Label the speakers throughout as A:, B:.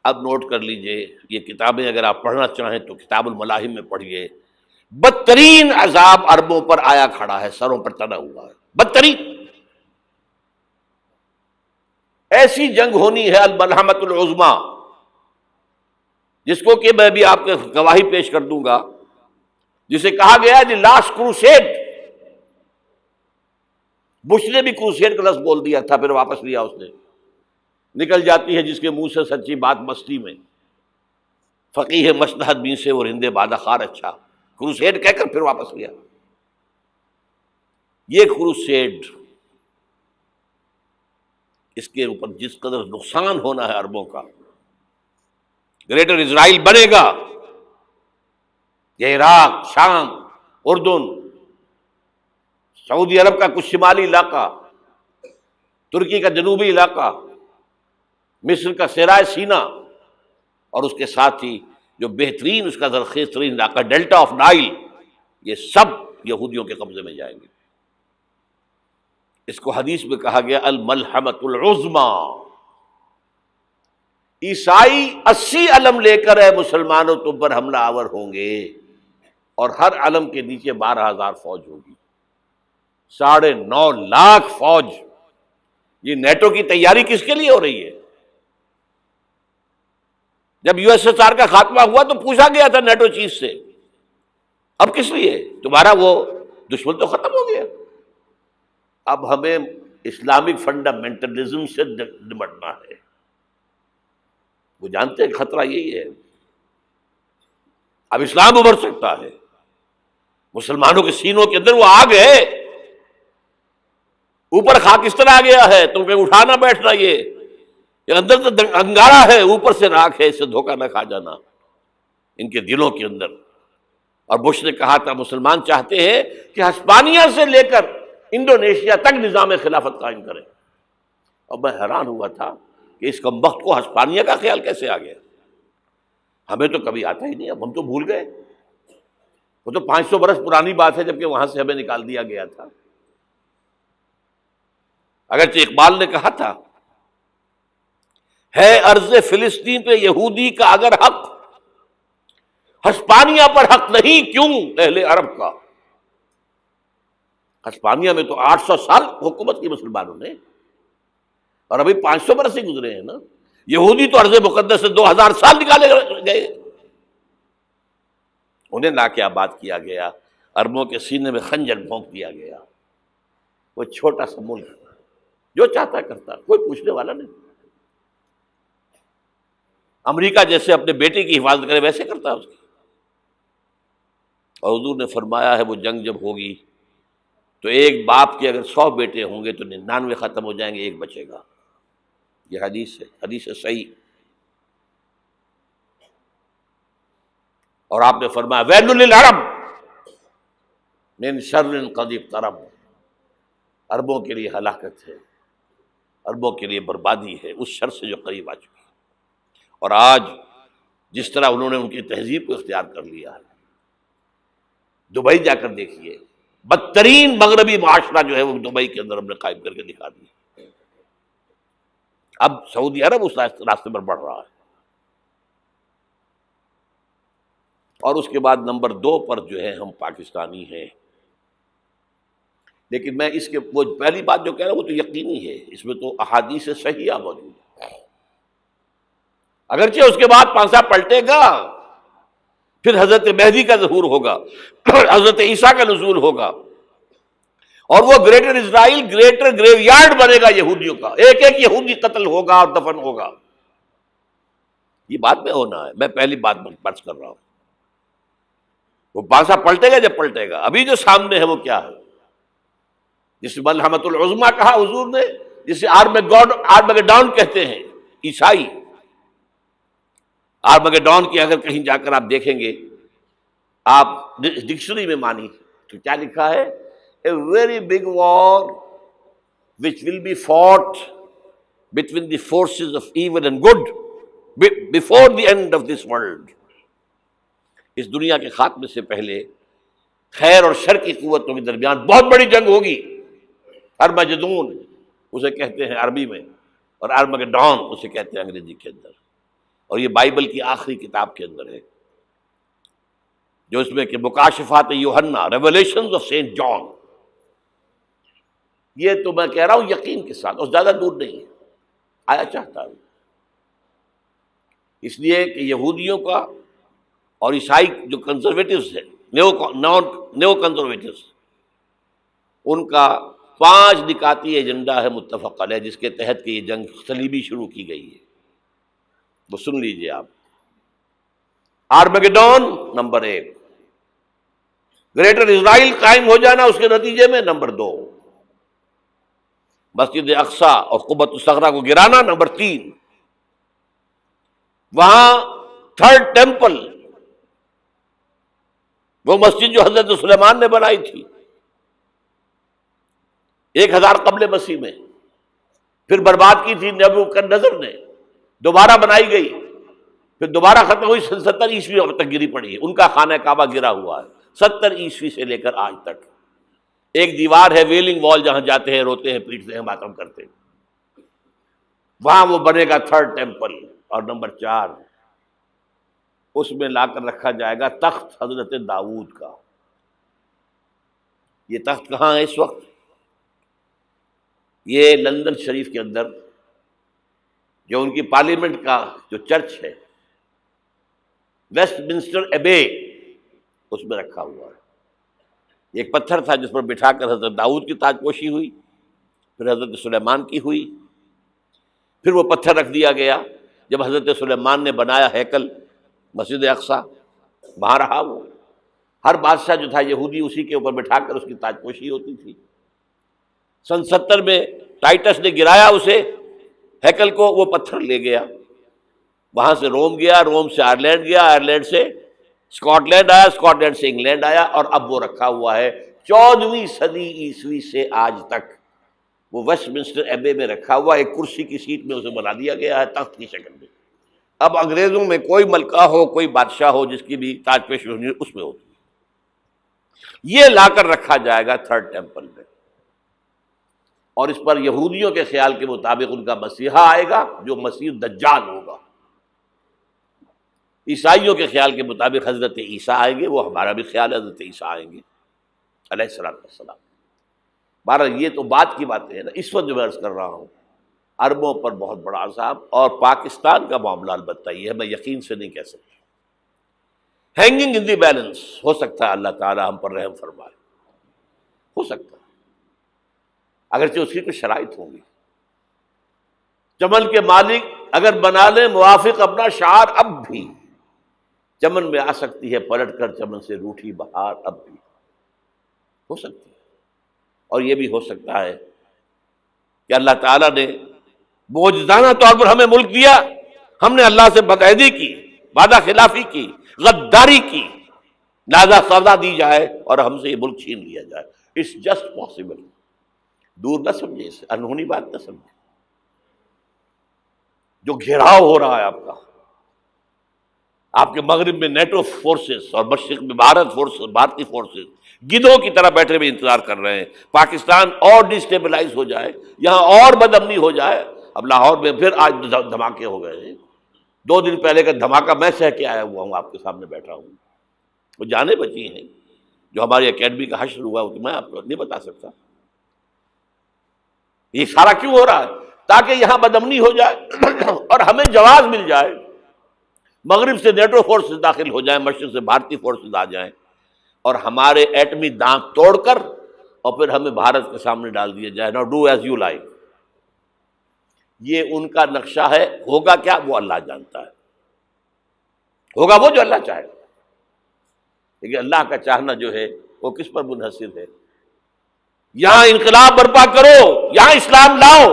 A: اب نوٹ کر لیجئے، یہ کتابیں اگر آپ پڑھنا چاہیں تو کتاب الملاحم میں پڑھیے. بدترین عذاب عربوں پر آیا کھڑا ہے، سروں پر تنا ہوا ہے، بدترین. ایسی جنگ ہونی ہے الملحمۃ العظمیٰ، جس کو کہ میں بھی آپ کے گواہی پیش کر دوں گا، جسے کہا گیا دی لاسٹ کروسیڈ. بش نے بھی کروسیڈ کا لفظ بول دیا تھا، پھر واپس لیا اس نے. نکل جاتی ہے جس کے منہ سے سچی بات مستی میں، فقیہ مصلحت بین سے وہ رندے بادہ خار اچھا، کروسیڈ کہہ کر پھر واپس لیا. یہ کروسیڈ، اس کے اوپر جس قدر نقصان ہونا ہے عربوں کا، گریٹر اسرائیل بنے گا، یہ عراق، شام، اردن، سعودی عرب کا کچھ شمالی علاقہ، ترکی کا جنوبی علاقہ، مصر کا صحرائے سینا، اور اس کے ساتھ ہی جو بہترین اس کا زرخیز ترین علاقہ ڈیلٹا آف نائل، یہ سب یہودیوں کے قبضے میں جائیں گے. اس کو حدیث میں کہا گیا الملحمۃ العظمیٰ. عیسائی 80 علم لے کر اے مسلمانوں تم پر حملہ آور ہوں گے، اور ہر علم کے نیچے 12,000 فوج ہوگی، 9.5 لاکھ فوج. یہ نیٹو کی تیاری کس کے لیے ہو رہی ہے؟ جب یو ایس ایس آر کا خاتمہ ہوا تو پوچھا گیا تھا نیٹو چیف سے، اب کس لیے؟ تمہارا وہ دشمن تو ختم ہو گیا، اب ہمیں اسلامک فنڈامنٹلزم سے نمٹنا ہے. وہ جانتے ہیں خطرہ یہی ہے، اب اسلام ابھر سکتا ہے. مسلمانوں کے سینوں کے اندر وہ آگ ہے، اوپر خاکستر آ گیا ہے، تم پہ اٹھانا بیٹھنا، یہ اندر تو انگارہ ہے، اوپر سے راکھ ہے، اس سے دھوکہ نہ کھا جانا ان کے دلوں کے اندر. اور بش نے کہا تھا مسلمان چاہتے ہیں کہ ہسپانیہ سے لے کر انڈونیشیا تک نظام خلافت قائم کریں. اور میں حیران ہوا تھا کہ اس کمبخت کو ہسپانیہ کا خیال کیسے آ گیا؟ ہمیں تو کبھی آتا ہی نہیں، اب ہم تو بھول گئے. وہ تو 500 برس پرانی بات ہے، جبکہ وہاں سے ہمیں نکال دیا گیا تھا. اگرچہ اقبال نے کہا تھا ہے ارض فلسطین پہ یہودی کا اگر حق، ہسپانیہ پر حق نہیں کیوں اہل عرب کا. ہسپانیہ میں تو 800 سال حکومت کی مسلمانوں نے، اور ابھی 500 برس ہی گزرے ہیں نا. یہودی تو ارض مقدس سے 2000 سال نکالے گئے. انہیں لا کے آباد کیا گیا، عربوں کے سینے میں خنجر بھونک دیا گیا. وہ چھوٹا سا ملک جو چاہتا کرتا، کوئی پوچھنے والا نہیں. امریکہ جیسے اپنے بیٹے کی حفاظت کرے ویسے کرتا ہے اس کی. اور حضور نے فرمایا ہے وہ جنگ جب ہوگی تو ایک باپ کے اگر 100 بیٹے ہوں گے تو 99 ختم ہو جائیں گے، ایک بچے گا. یہ حدیث ہے، حدیث ہے صحیح. اور آپ نے فرمایا ویل للعرب من شر قد اقترب، عربوں کے لیے ہلاکت ہے، عربوں کے لیے بربادی ہے اس شر سے جو قریب آ چکی ہے. اور آج جس طرح انہوں نے ان کی تہذیب کو اختیار کر لیا ہے، دبئی جا کر دیکھیے، بدترین مغربی معاشرہ جو ہے وہ دبئی کے اندر ہم نے قائم کر کے دکھا دیا. اب سعودی عرب اس راستے پر بڑھ رہا ہے. اور اس کے بعد نمبر 2 پر جو ہے ہم پاکستانی ہیں. لیکن میں اس کے وہ پہلی بات جو کہہ رہا ہوں وہ تو یقینی ہے، اس میں تو احادیث صحیحہ موجود ہے. اگرچہ اس کے بعد پانسا پلٹے گا، پھر حضرت مہدی کا ظہور ہوگا، حضرت عیسیٰ کا نزول ہوگا، اور وہ گریٹر اسرائیل گریٹر گریو یارڈ بنے گا یہودیوں کا. ایک ایک یہودی قتل ہوگا اور دفن ہوگا. یہ بات میں ہونا ہے، میں پہلی بات بات کر رہا ہوں. وہ پانسا پلٹے گا جب پلٹے گا. ابھی جو سامنے ہے وہ کیا ہے؟ جس ملحمۃ العظمیٰ کہا حضور نے، جسے آرمگیڈون کہتے ہیں عیسائی. آرمگیڈون کی اگر کہیں جا کر آپ دیکھیں گے، آپ ڈکشنری میں مانی تو کیا لکھا ہے؟ A very big war which will be fought between the forces of evil and good before the end of this world. اس دنیا کے خاتمے سے پہلے خیر اور شر کی قوتوں کے درمیان بہت بڑی جنگ ہوگی. ارمجدون اسے کہتے ہیں عربی میں، اور آرمگیڈون اسے کہتے ہیں انگریزی کے اندر. اور یہ بائبل کی آخری کتاب کے اندر ہے، جو اس میں کہ مکاشفات یوحنا، ریولیشنز آف سینٹ جان. یہ تو میں کہہ رہا ہوں یقین کے ساتھ، اور زیادہ دور نہیں ہے، آیا چاہتا ہوں. اس لیے کہ یہودیوں کا اور عیسائی جو کنزرویٹوز ہیں، نیو کنزرویٹوز، ان کا 5 نکاتی ایجنڈا ہے متفق علیہ، جس کے تحت کہ یہ جنگ صلیبی شروع کی گئی ہے. وہ سن لیجئے آپ. آرمیگیڈون نمبر 1، گریٹر اسرائیل قائم ہو جانا اس کے نتیجے میں نمبر 2، مسجد اقصی اور قبۃ الصخرہ کو گرانا نمبر 3، وہاں تھرڈ ٹیمپل، وہ مسجد جو حضرت سلیمان نے بنائی تھی 1000 قبل مسیح میں، پھر برباد کی تھی نبوکدنضر نے، دوبارہ بنائی گئی، پھر دوبارہ ختم ہوئی 70 عیسوی تک گری پڑی ہے. ان کا خانہ کعبہ گرا ہوا ہے 70 عیسوی سے لے کر آج تک. ایک دیوار ہے ویلنگ وال، جہاں جاتے ہیں، روتے ہیں، پیٹتے ہیں، ماتم کرتے ہیں، وہاں وہ بنے گا تھرڈ ٹیمپل. اور نمبر 4، اس میں لا کر رکھا جائے گا تخت حضرت داؤد کا. یہ تخت کہاں ہے اس وقت؟ یہ لندن شریف کے اندر جو ان کی پارلیمنٹ کا جو چرچ ہے، ویسٹ منسٹر ایبے، اس میں رکھا ہوا ہے. ایک پتھر تھا جس پر بٹھا کر حضرت داؤد کی تاج پوشی ہوئی، پھر حضرت سلیمان کی ہوئی، پھر وہ پتھر رکھ دیا گیا جب حضرت سلیمان نے بنایا ہیکل مسجد اقصی، وہاں رہا وہ. ہر بادشاہ جو تھا یہودی اسی کے اوپر بٹھا کر اس کی تاج پوشی ہوتی تھی. سن 70 میں ٹائٹس نے گرایا اسے، ہیکل کو، وہ پتھر لے گیا، وہاں سے روم گیا، روم سے آئرلینڈ گیا، آئرلینڈ سے اسکاٹ لینڈ آیا، اسکاٹ لینڈ سے انگلینڈ آیا، اور اب وہ رکھا ہوا ہے 14ویں صدی عیسوی سے آج تک. وہ ویسٹ منسٹر ایبے میں رکھا ہوا، ایک کرسی کی سیٹ میں اسے بنا دیا گیا ہے تخت کی شکل میں. اب انگریزوں میں کوئی ملکہ ہو، کوئی بادشاہ ہو جس کی بھی تاج پوشی ہونی اس میں ہوتی. یہ لا کر رکھا جائے گا تھرڈ ٹیمپل میں، اور اس پر یہودیوں کے خیال کے مطابق ان کا مسیحا آئے گا جو مسیح دجال ہوگا. عیسائیوں کے خیال کے مطابق حضرت عیسیٰ آئیں گے، وہ ہمارا بھی خیال ہے حضرت عیسیٰ آئیں گے علیہ السلام. بہرحال یہ تو بات کی باتیں ہیں نا. اس وقت جو میں عرض کر رہا ہوں، عربوں پر بہت بڑا عذاب، اور پاکستان کا معاملہ البتہ یہ ہے، میں یقین سے نہیں کہہ سکتا. ہینگنگ ان دی بیلنس، ہو سکتا ہے اللہ تعالیٰ ہم پر رحم فرمائے، ہو سکتا ہے، اگرچہ اس کی کچھ شرائط ہوں گی. چمن کے مالک اگر بنا لیں موافق اپنا شعار، اب بھی چمن میں آ سکتی ہے پلٹ کر چمن سے روٹھی بہار، اب بھی ہو سکتی ہے. اور یہ بھی ہو سکتا ہے کہ اللہ تعالیٰ نے معجزانہ طور پر ہمیں ملک دیا، ہم نے اللہ سے بدعہدی کی، وعدہ خلافی کی، غداری کی، لہذا سزا دی جائے اور ہم سے یہ ملک چھین لیا جائے. It's just possible. دور نہ سمجھے اسے، انہونی بات نہ سمجھے. جو گھیراؤ ہو رہا ہے آپ کے مغرب میں نیٹو فورسز اور مشرق میں بھارتی فورسز گدھوں کی طرح بیٹھے ہوئے انتظار کر رہے ہیں پاکستان اور ڈسٹیبلائز ہو جائے، یہاں اور بدامنی ہو جائے. اب لاہور میں پھر آج دھماکے ہو گئے ہیں. 2 دن پہلے کا دھماکہ میں سہ کے آیا ہوا ہوں، آپ کے سامنے بیٹھا ہوں. وہ جانیں بچی ہیں، جو ہماری اکیڈمی کا حشر ہوا وہ تو میں آپ کو نہیں بتا سکتا. یہ سارا کیوں ہو رہا ہے؟ تاکہ یہاں بدامنی ہو جائے اور ہمیں جواز مل جائے. مغرب سے نیٹو فورسز داخل ہو جائیں، مشرق سے بھارتی فورسز آ جائیں، اور ہمارے ایٹمی دانت توڑ کر اور پھر ہمیں بھارت کے سامنے ڈال دیا جائے. نو ڈو ایز یو لائک. یہ ان کا نقشہ ہے. ہوگا کیا وہ اللہ جانتا ہے، ہوگا وہ جو اللہ چاہے. لیکن اللہ کا چاہنا جو ہے وہ کس پر منحصر ہے؟ یہاں انقلاب برپا کرو، یہاں اسلام لاؤ.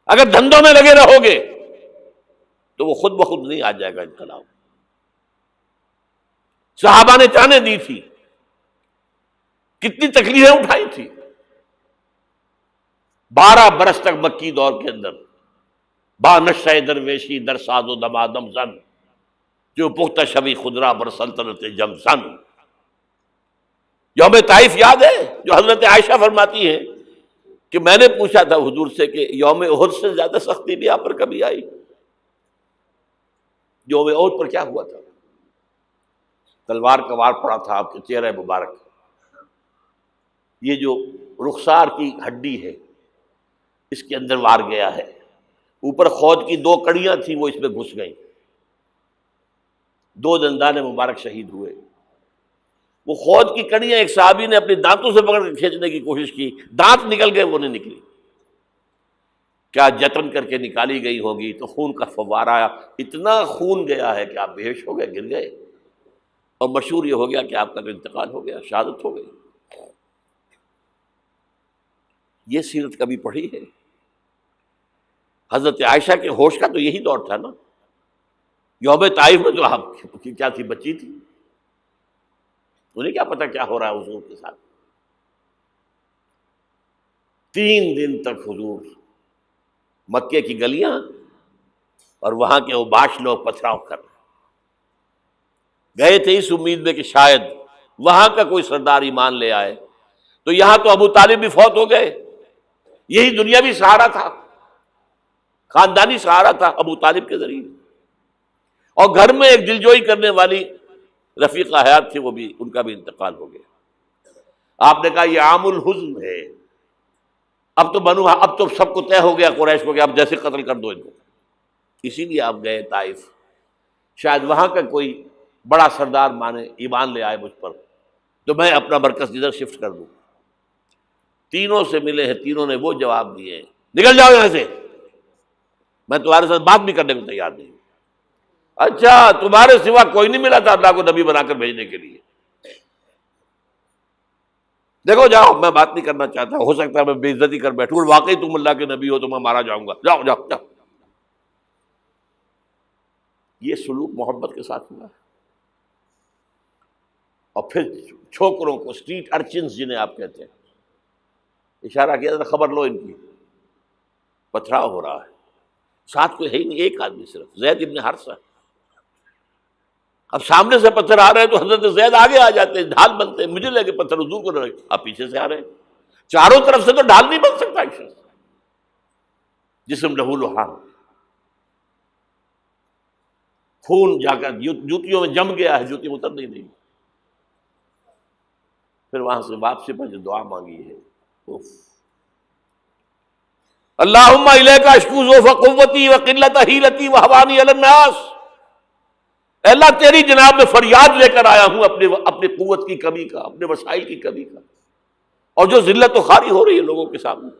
A: اگر دھندوں میں لگے رہو گے تو وہ خود بخود نہیں آ جائے گا انقلاب. صحابہ نے جانیں دی تھی، کتنی تکلیفیں اٹھائی تھی. 12 برس تک مکی دور کے اندر با نشہ درویشی در ساز و دمادم زن، جو پختہ شبی خدرا بر سلطنت جم زن. یوم طائف یاد ہے جو حضرت عائشہ فرماتی ہے کہ میں نے پوچھا تھا حضور سے کہ یوم احد سے زیادہ سختی بھی آپ پر کبھی آئی؟ یوم احد پر کیا ہوا تھا؟ تلوار کا وار پڑا تھا آپ کے چہرہ مبارک، یہ جو رخسار کی ہڈی ہے اس کے اندر وار گیا ہے، اوپر خود کی 2 کڑیاں تھیں وہ اس میں گھس گئیں، 2 دندان مبارک شہید ہوئے۔ وہ خود کی کڑیاں ایک صحابی نے اپنے دانتوں سے پکڑ کے کھینچنے کی کوشش کی، دانت نکل گئے، وہ نہیں نکلی، کیا جتن کر کے نکالی گئی ہوگی تو خون کا فوارہ آیا، اتنا خون گیا ہے کہ آپ بے ہوش ہو گئے، گر گئے، اور مشہور یہ ہو گیا کہ آپ کا تو انتقال ہو گیا، شہادت ہو گئی۔ یہ سیرت کبھی پڑھی ہے؟ حضرت عائشہ کے ہوش کا تو یہی دور تھا نا، یوم طائف میں تو آپ کی کیا تھی، بچی تھی، انہیں کیا پتا کیا ہو رہا ہے حضور کے ساتھ۔ 3 دن تک حضور مکے کی گلیاں اور وہاں کے اوباش لوگ پتھراؤ کر رہے گئے تھے اس امید میں کہ شاید وہاں کا کوئی سردار ایمان لے آئے، تو یہاں تو ابو طالب بھی فوت ہو گئے، یہی دنیاوی سہارا تھا، خاندانی سہارا تھا ابو طالب کے ذریعے، اور گھر میں ایک دلجوئی کرنے والی رفیقہ حیات تھی، وہ بھی، ان کا بھی انتقال ہو گیا۔ آپ نے کہا یہ عام الحزن ہے، اب تو سب کو طے ہو گیا قریش کو کہ اب جیسے قتل کر دو ان کو، اسی لیے آپ گئے طائف، شاید وہاں کا کوئی بڑا سردار مانے ایمان لے آئے مجھ پر تو میں اپنا مرکز ادھر شفٹ کر دوں۔ تینوں سے ملے ہیں، تینوں نے وہ جواب دیے ہیں، نکل جاؤ یہاں سے، میں تمہارے ساتھ بات بھی کرنے کو تیار نہیں۔ اچھا، تمہارے سوا کوئی نہیں ملا تھا اللہ کو نبی بنا کر بھیجنے کے لیے؟ دیکھو جاؤ، میں بات نہیں کرنا چاہتا، ہو سکتا ہے میں بے عزتی کر بیٹھوں، اور واقعی تم اللہ کے نبی ہو تو میں مارا جاؤں گا، جاؤ جاؤ جاؤ۔ یہ سلوک محبت کے ساتھ ہوا ہے۔ اور پھر چھوکروں کو، اسٹریٹ ارچنز جنہیں آپ کہتے ہیں، اشارہ کیا تھا، خبر لو ان کی، پتھراؤ ہو رہا ہے، ساتھ کوئی ہے ہی نہیں، ایک آدمی صرف، زید ابن حارثہ۔ اب سامنے سے پتھر آ رہے ہیں تو حضرت زید آگے آ جاتے ہیں، ڈھال بنتے ہیں، مجھے لگے پتھر حضور کو رہے، آپ پیچھے سے آ رہے ہیں، چاروں طرف سے تو ڈھال نہیں بن سکتا ایک شخص، جسم لہو لہان، خون جا کر جوتیوں میں جم گیا ہے، جوتی اتر نہیں۔ پھر وہاں سے واپسی پر جو دعا مانگی ہے، اللہم الیک اشکو ضعف قوتی وقلت حیلتی وہوانی علی الناس، اے اللہ تیری جناب میں فریاد لے کر آیا ہوں اپنی قوت کی کمی کا، اپنے وسائل کی کمی کا، اور جو ذلت و خواری ہو رہی ہے لوگوں کے سامنے،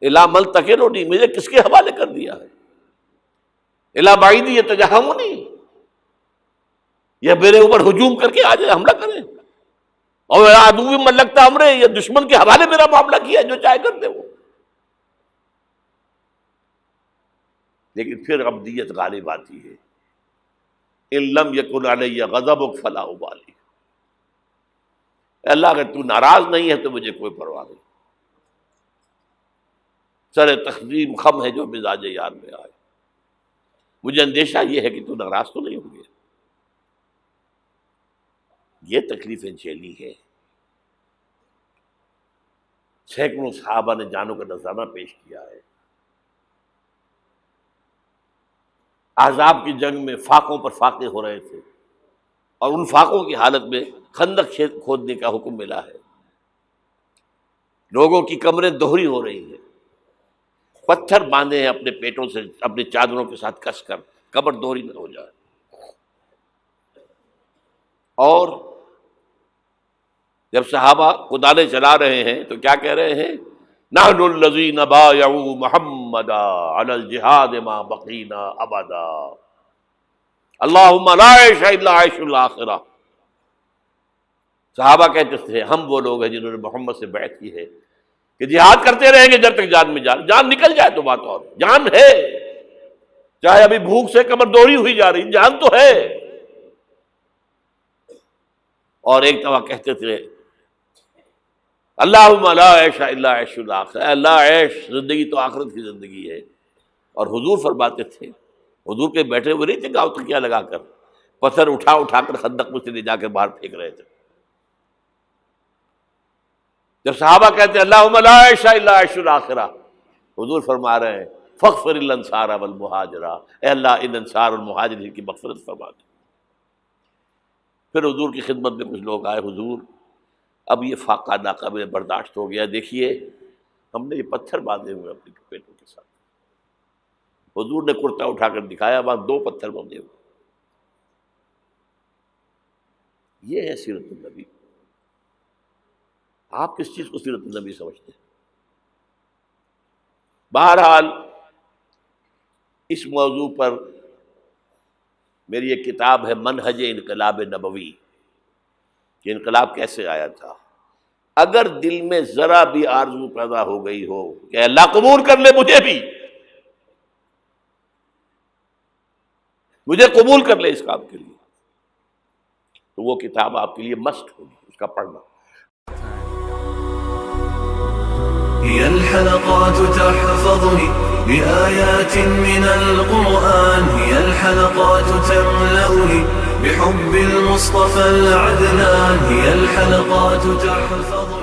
A: الا من تکلنی، مجھے کس کے حوالے کر دیا ہے، الا بعیدی یتجہمنی، یہ میرے اوپر ہجوم کر کے آ جائے، حملہ کرے، اور عدو من لگتا امرے، یہ دشمن کے حوالے میرا معاملہ کیا، جو چاہے کر دے وہ۔ لیکن پھر عبدیت غالب آتی ہے، ان لم یکن علی غضبک فلا ابالی، اللہ اگر تو ناراض نہیں ہے تو مجھے کوئی پرواہ نہیں، سر تقسیم خم ہے جو مزاج یار میں آئے، مجھے اندیشہ یہ ہے کہ تو ناراض تو نہیں ہوگی۔ یہ تکلیفیں جھیلی ہے، سینکڑوں صحابہ نے جانوں کا نذرانہ پیش کیا ہے، احزاب کی جنگ میں فاقوں پر فاقے ہو رہے تھے، اور ان فاقوں کی حالت میں خندق کھودنے کا حکم ملا ہے، لوگوں کی کمریں دوہری ہو رہی ہیں، پتھر باندھے ہیں اپنے پیٹوں سے، اپنی چادروں کے ساتھ کس کر کمر دوہری نہ ہو جائے، اور جب صحابہ کدالیں چلا رہے ہیں تو کیا کہہ رہے ہیں، نحن الذین بایعوا محمدا علی الجہاد ما بقینا ابدا، اللہم لا عیش الا عیش الاخرہ۔ صحابہ کہتے تھے ہم وہ لوگ ہیں جنہوں نے محمد سے بیعت کی ہے کہ جہاد کرتے رہیں گے جب تک جان میں جان نکل جائے تو بات، اور جان ہے، چاہے ابھی بھوک سے کمر دوہری ہوئی جا رہی، جان تو ہے۔ اور ایک دفعہ کہتے تھے اللہم لا عیش الا عیش الاخرہ، اللہ عیش، زندگی تو آخرت کی زندگی ہے۔ اور حضور فرماتے تھے، حضور کے بیٹھے ہوئے نہیں تھے گاؤں تکیہ لگا کر، پتھر اٹھا کر خندق میں سے لے جا کر باہر پھینک رہے تھے، جب صحابہ کہتے ہیں اللہم لا عیش الا عیش الآخرہ، حضور فرما رہے ہیں فاغفر الانصار والمہاجرہ، اے اللہ ان انصار اور مہاجرین کی مغفرت فرما دے۔ پھر حضور کی خدمت میں کچھ لوگ آئے، حضور اب یہ فاقہ ناقابل برداشت ہو گیا، دیکھیے ہم نے یہ پتھر باندھے ہوئے اپنے پیٹوں کے ساتھ۔ حضور نے کرتا اٹھا کر دکھایا، وہاں 2 پتھر باندھے ہوئے۔ یہ ہے سیرت النبی۔ آپ کس چیز کو سیرت النبی سمجھتے ہیں؟ بہرحال اس موضوع پر میری ایک کتاب ہے منہج انقلاب نبوی، کہ انقلاب کیسے آیا تھا۔ اگر دل میں ذرا بھی آرزو پیدا ہو گئی ہو کہ اللہ قبول کر لے مجھے قبول کر لے اس کام کے لیے، تو وہ کتاب آپ کے لیے مسٹ ہوگی، اس کا پڑھنا۔
B: هي الحلقات تحفظني بآيات من القرآن، هي الحلقات تملأني بحب المصطفى العدنان، هي الحلقات تحفظني